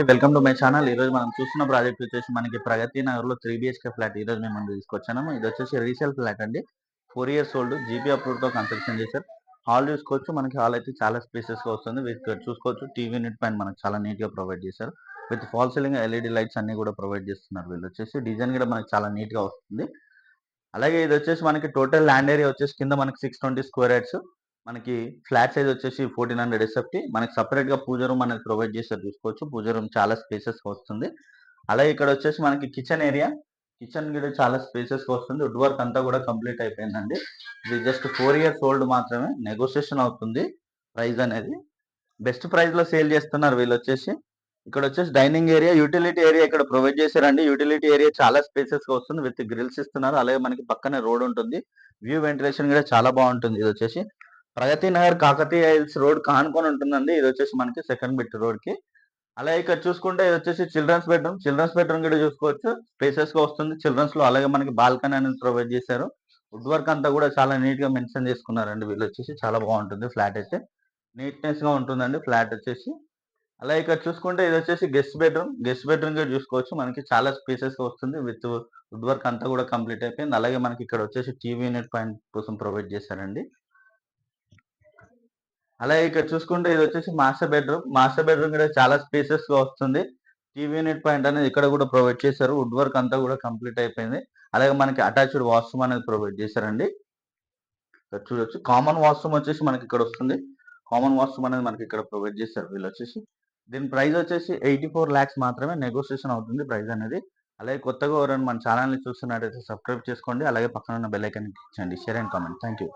Welcome to my channel. ఈ రోజు మనం చూస్తున్న ప్రాజెక్ట్ వచ్చేసి మనకి ప్రగతి నగర్ లో 3 బిహెచ్కే ఫ్లాట్ ఈ రోజు మేము ముందు తీసుకొచ్చాము. ఇది వచ్చేసి రీసేల్ ఫ్లాట్ అండి. 4 ఇయర్స్ ఓల్డ్, జీపీ అప్రూవ్ తో కన్స్ట్రక్షన్ చేశారు. హాల్ చూసుకోవచ్చు, మనకి హాల్ అయితే చాలా స్పేసెస్ గా వస్తుంది. విత్ చూసుకోవచ్చు టీవీ యూనిట్ పైన మనకి చాలా నీట్ గా ప్రొవైడ్ చేశారు. With fall ceiling LED lights అన్ని కూడా ప్రొవైడ్ చేస్తున్నారు. వీళ్ళు వచ్చేసి డిజైన్ కూడా మనకి చాలా నీట్ గా వస్తుంది. అలాగే ఇది వచ్చేసి మనకి టోటల్ ల్యాండ్ ఏరియా వచ్చేసి కింద మనకి 620 స్క్వేర్ యార్డ్స్, మనకి ఫ్లాట్ సైజ్ వచ్చేసి 1400 ఎస్ఎఫ్టీ. మనకి సపరేట్ గా పూజ రూమ్ అనేది ప్రొవైడ్ చేస్తారు. చూసుకోవచ్చు పూజ రూమ్ చాలా స్పేసెస్ వస్తుంది. అలాగే ఇక్కడ వచ్చేసి మనకి కిచెన్ ఏరియా, కిచెన్ కూడా చాలా స్పేసెస్ వస్తుంది. వుడ్ వర్క్ అంతా కూడా కంప్లీట్ అయిపోయిందండి. ఇది జస్ట్ 4 ఇయర్స్ ఓల్డ్ మాత్రమే, నెగోషియేషన్ అవుతుంది ప్రైస్ అనేది. బెస్ట్ ప్రైస్ లో సేల్ చేస్తున్నారు వీళ్ళు వచ్చేసి. ఇక్కడ వచ్చేసి డైనింగ్ ఏరియా, యూటిలిటీ ఏరియా ఇక్కడ ప్రొవైడ్ చేశారండి. యూటిలిటీ ఏరియా చాలా స్పేసెస్ గా వస్తుంది. విత్ గ్రిల్స్ ఇస్తున్నారు. అలాగే మనకి పక్కనే రోడ్ ఉంటుంది. వ్యూ వెంటిలేషన్ కూడా చాలా బాగుంటుంది. ఇది వచ్చేసి ప్రగతి నగర్ కాకతీయ హిల్స్ రోడ్ కానుకొని ఉంటుందండి. ఇది వచ్చేసి మనకి సెకండ్ బిట్ రోడ్ కి. అలాగే ఇక్కడ చూసుకుంటే ఇది వచ్చేసి చిల్డ్రన్స్ బెడ్రూమ్ కూడా చూసుకోవచ్చు, స్పేసెస్ గా వస్తుంది చిల్డ్రన్స్ లో. అలాగే మనకి బాల్కనీ అనేది ప్రొవైడ్ చేశారు. వుడ్ వర్క్ అంతా కూడా చాలా నీట్ గా మెన్షన్ చేసుకున్నారండి వీళ్ళు వచ్చేసి. చాలా బాగుంటుంది ఫ్లాట్ అయితే, నీట్నెస్ గా ఉంటుందండి ఫ్లాట్ వచ్చేసి. అలా ఇక్కడ చూసుకుంటే ఇది వచ్చేసి గెస్ట్ బెడ్రూమ్ కూడా చూసుకోవచ్చు, మనకి చాలా స్పేసెస్ గా వస్తుంది. విత్ వుడ్ వర్క్ అంతా కూడా కంప్లీట్ అయిపోయింది. అలాగే మనకి ఇక్కడ వచ్చేసి టీవీ యూనిట్ పాయింట్ కోసం ప్రొవైడ్ చేశారండి. అలాగే ఇక్కడ చూసుకుంటే ఇది వచ్చేసి మాస్టర్ బెడ్రూమ్ కూడా చాలా స్పేసెస్ గా వస్తుంది. టీవీ యూనిట్ పాయింట్ అనేది ఇక్కడ కూడా ప్రొవైడ్ చేశారు. వుడ్ వర్క్ అంతా కూడా కంప్లీట్ అయిపోయింది. అలాగే మనకి అటాచ్డ్ వాష్రూమ్ అనేది ప్రొవైడ్ చేశారండి. ఇక్కడ చూడొచ్చు కామన్ వాష్రూమ్ వచ్చేసి మనకి ఇక్కడ వస్తుంది. కామన్ వాష్రూమ్ అనేది మనకి ఇక్కడ ప్రొవైడ్ చేశారు వీళ్ళు వచ్చేసి. దీని ప్రైస్ వచ్చేసి 84 lakhs మాత్రమే, నెగోషియేషన్ అవుతుంది ప్రైస్ అనేది. అలాగే కొత్తగా ఎవరైనా మన ఛానల్ ని చూస్తున్నట్టయితే సబ్స్క్రైబ్ చేసుకోండి. అలాగే పక్కన ఉన్న బెల్ ఐకాన్ క్లిక్ చేయండి. Share and comment. Thank you.